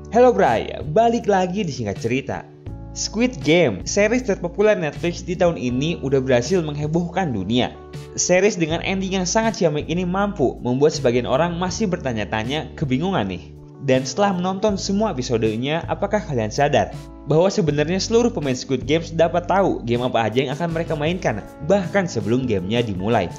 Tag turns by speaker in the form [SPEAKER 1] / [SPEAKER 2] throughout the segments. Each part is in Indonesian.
[SPEAKER 1] Hello Bray, balik lagi di Singkat Cerita. Squid Game, series terpopuler Netflix di tahun ini udah berhasil menghebohkan dunia. Series dengan ending yang sangat ciamik ini mampu membuat sebagian orang masih bertanya-tanya kebingungan nih. Dan setelah menonton semua episodenya, apakah kalian sadar bahwa sebenarnya seluruh pemain Squid Games dapat tahu game apa aja yang akan mereka mainkan bahkan sebelum gamenya dimulai?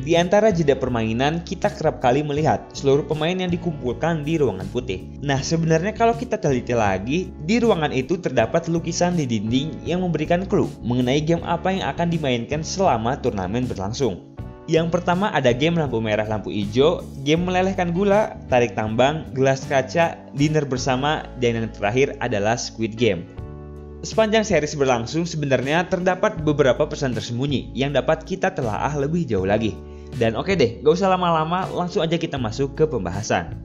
[SPEAKER 1] Di antara jeda permainan, kita kerap kali melihat seluruh pemain yang dikumpulkan di ruangan putih. Nah, sebenarnya kalau kita teliti lagi, di ruangan itu terdapat lukisan di dinding yang memberikan clue mengenai game apa yang akan dimainkan selama turnamen berlangsung. Yang pertama ada game lampu merah lampu hijau, game melelehkan gula, tarik tambang, gelas kaca, dinner bersama, dan yang terakhir adalah Squid Game. Sepanjang series berlangsung sebenarnya terdapat beberapa pesan tersembunyi yang dapat kita telaah lebih jauh lagi. Dan oke deh, gak usah lama-lama, langsung aja kita masuk ke pembahasan.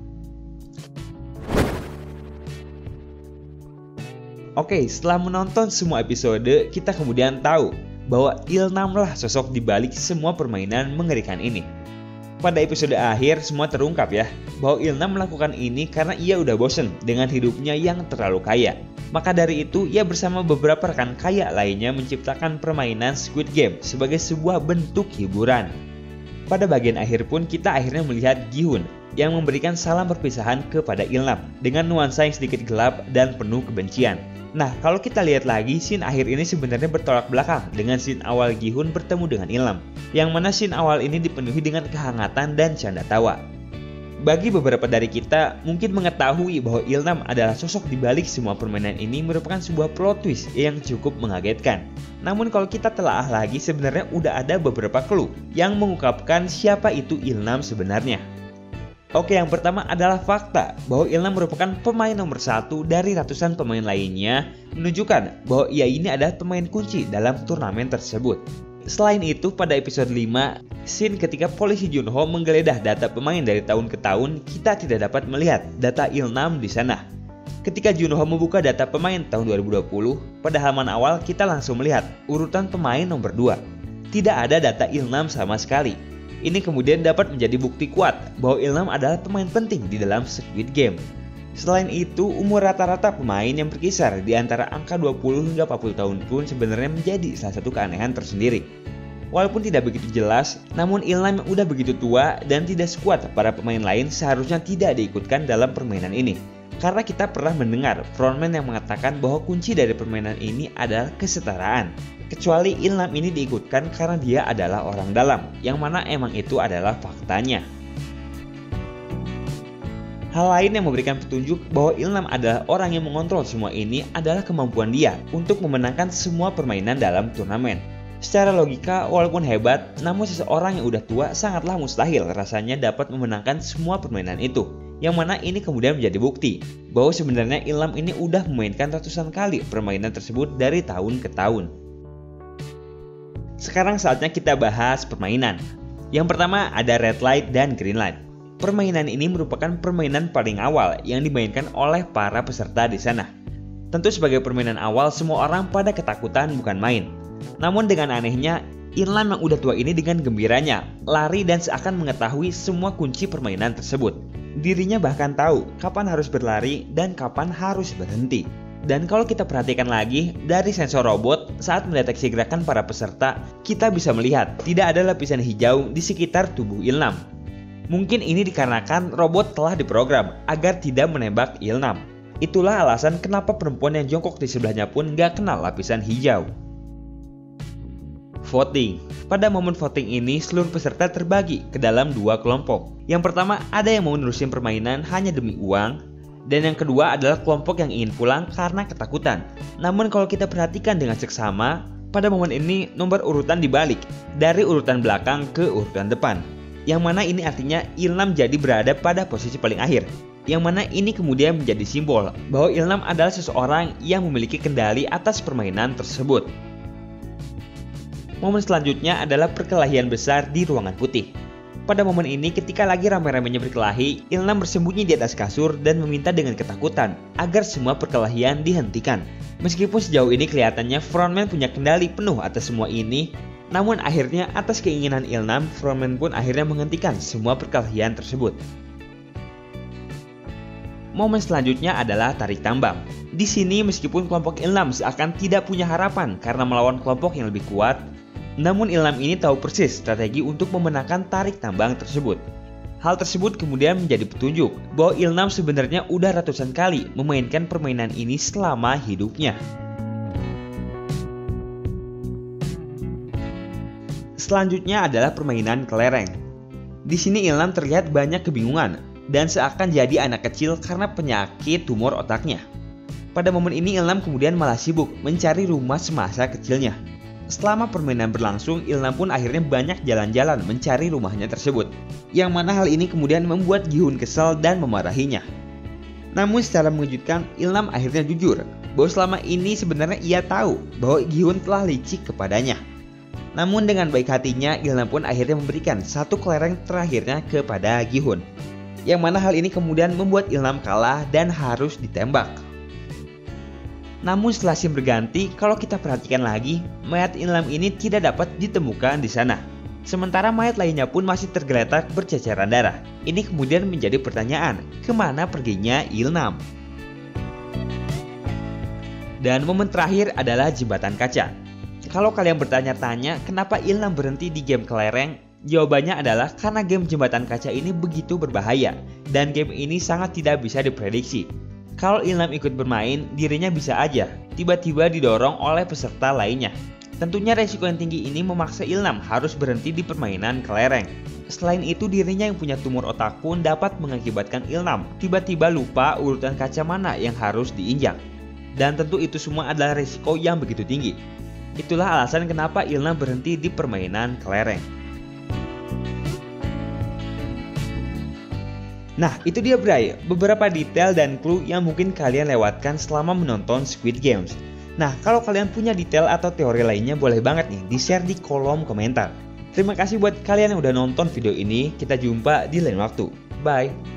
[SPEAKER 1] Oke, setelah menonton semua episode, kita kemudian tahu bahwa Ilnam lah sosok di balik semua permainan mengerikan ini. Pada episode akhir semua terungkap ya, bahwa Ilnam melakukan ini karena ia udah bosen dengan hidupnya yang terlalu kaya. Maka dari itu ia bersama beberapa rekan kaya lainnya menciptakan permainan Squid Game sebagai sebuah bentuk hiburan. Pada bagian akhir pun kita akhirnya melihat Gi-hun yang memberikan salam perpisahan kepada Ilnam dengan nuansa yang sedikit gelap dan penuh kebencian. Nah, kalau kita lihat lagi, scene akhir ini sebenarnya bertolak belakang dengan scene awal Gi-hun bertemu dengan Ilnam, yang mana scene awal ini dipenuhi dengan kehangatan dan canda tawa. Bagi beberapa dari kita, mungkin mengetahui bahwa Ilnam adalah sosok di balik semua permainan ini merupakan sebuah plot twist yang cukup mengagetkan. Namun kalau kita telaah lagi, sebenarnya udah ada beberapa clue yang mengungkapkan siapa itu Ilnam sebenarnya. Oke, yang pertama adalah fakta bahwa Ilnam merupakan pemain nomor 1 dari ratusan pemain lainnya, menunjukkan bahwa ia ini adalah pemain kunci dalam turnamen tersebut. Selain itu, pada episode 5, scene ketika polisi Junho menggeledah data pemain dari tahun ke tahun, kita tidak dapat melihat data Ilnam di sana. Ketika Junho membuka data pemain tahun 2020, pada halaman awal kita langsung melihat urutan pemain nomor 2. Tidak ada data Ilnam sama sekali. Ini kemudian dapat menjadi bukti kuat bahwa Ilnam adalah pemain penting di dalam Squid Game. Selain itu, umur rata-rata pemain yang berkisar di antara angka 20 hingga 40 tahun pun sebenarnya menjadi salah satu keanehan tersendiri. Walaupun tidak begitu jelas, namun Ilnam yang udah begitu tua dan tidak sekuat para pemain lain seharusnya tidak diikutkan dalam permainan ini. Karena kita pernah mendengar frontman yang mengatakan bahwa kunci dari permainan ini adalah kesetaraan. Kecuali Ilnam ini diikutkan karena dia adalah orang dalam, yang mana emang itu adalah faktanya. Hal lain yang memberikan petunjuk bahwa Ilnam adalah orang yang mengontrol semua ini adalah kemampuan dia untuk memenangkan semua permainan dalam turnamen. Secara logika, walaupun hebat, namun seseorang yang udah tua sangatlah mustahil rasanya dapat memenangkan semua permainan itu. Yang mana ini kemudian menjadi bukti bahwa sebenarnya Ilnam ini udah memainkan ratusan kali permainan tersebut dari tahun ke tahun. Sekarang saatnya kita bahas permainan. Yang pertama ada red light dan green light. Permainan ini merupakan permainan paling awal yang dimainkan oleh para peserta di sana. Tentu sebagai permainan awal semua orang pada ketakutan bukan main. Namun dengan anehnya, Ilnam yang udah tua ini dengan gembiranya lari dan seakan mengetahui semua kunci permainan tersebut. Dirinya bahkan tahu kapan harus berlari dan kapan harus berhenti. Dan kalau kita perhatikan lagi, dari sensor robot saat mendeteksi gerakan para peserta, kita bisa melihat tidak ada lapisan hijau di sekitar tubuh Ilnam. Mungkin ini dikarenakan robot telah diprogram agar tidak menembak Ilnam. Itulah alasan kenapa perempuan yang jongkok di sebelahnya pun gak kenal lapisan hijau. Voting. Pada momen voting ini, seluruh peserta terbagi ke dalam dua kelompok. Yang pertama, ada yang mau nerusin permainan hanya demi uang. Dan yang kedua adalah kelompok yang ingin pulang karena ketakutan. Namun kalau kita perhatikan dengan seksama, pada momen ini nomor urutan dibalik dari urutan belakang ke urutan depan. Yang mana ini artinya Ilnam jadi berada pada posisi paling akhir. Yang mana ini kemudian menjadi simbol bahwa Ilnam adalah seseorang yang memiliki kendali atas permainan tersebut. Momen selanjutnya adalah perkelahian besar di ruangan putih. Pada momen ini ketika lagi rame-ramenya berkelahi, Ilnam bersembunyi di atas kasur dan meminta dengan ketakutan agar semua perkelahian dihentikan. Meskipun sejauh ini kelihatannya frontman punya kendali penuh atas semua ini, namun akhirnya atas keinginan Ilnam, frontman pun akhirnya menghentikan semua perkelahian tersebut. Momen selanjutnya adalah tarik tambang. Di sini meskipun kelompok Ilnam seakan tidak punya harapan karena melawan kelompok yang lebih kuat, namun Ilnam ini tahu persis strategi untuk memenangkan tarik tambang tersebut. Hal tersebut kemudian menjadi petunjuk bahwa Ilnam sebenarnya udah ratusan kali memainkan permainan ini selama hidupnya. Selanjutnya adalah permainan kelereng. Di sini Ilnam terlihat banyak kebingungan dan seakan jadi anak kecil karena penyakit tumor otaknya. Pada momen ini Ilnam kemudian malah sibuk mencari rumah semasa kecilnya. Selama permainan berlangsung, Ilnam pun akhirnya banyak jalan-jalan mencari rumahnya tersebut. Yang mana hal ini kemudian membuat Gi-hun kesal dan memarahinya. Namun secara mengejutkan, Ilnam akhirnya jujur bahwa selama ini sebenarnya ia tahu bahwa Gi-hun telah licik kepadanya. Namun dengan baik hatinya, Ilnam pun akhirnya memberikan satu kelereng terakhirnya kepada Gi-hun. Yang mana hal ini kemudian membuat Ilnam kalah dan harus ditembak. Namun setelah scene berganti, kalau kita perhatikan lagi, mayat Ilnam ini tidak dapat ditemukan di sana. Sementara mayat lainnya pun masih tergeletak berceceran darah. Ini kemudian menjadi pertanyaan, kemana perginya Ilnam? Dan momen terakhir adalah jembatan kaca. Kalau kalian bertanya-tanya kenapa Ilnam berhenti di game kelereng, jawabannya adalah karena game jembatan kaca ini begitu berbahaya dan game ini sangat tidak bisa diprediksi. Kalau Ilnam ikut bermain, dirinya bisa aja tiba-tiba didorong oleh peserta lainnya. Tentunya resiko yang tinggi ini memaksa Ilnam harus berhenti di permainan kelereng. Selain itu, dirinya yang punya tumor otak pun dapat mengakibatkan Ilnam tiba-tiba lupa urutan kaca mana yang harus diinjak. Dan tentu itu semua adalah resiko yang begitu tinggi. Itulah alasan kenapa Ilnam berhenti di permainan kelereng. Nah, itu dia Bray, beberapa detail dan clue yang mungkin kalian lewatkan selama menonton Squid Games. Nah, kalau kalian punya detail atau teori lainnya boleh banget nih di-share di kolom komentar. Terima kasih buat kalian yang udah nonton video ini, kita jumpa di lain waktu. Bye!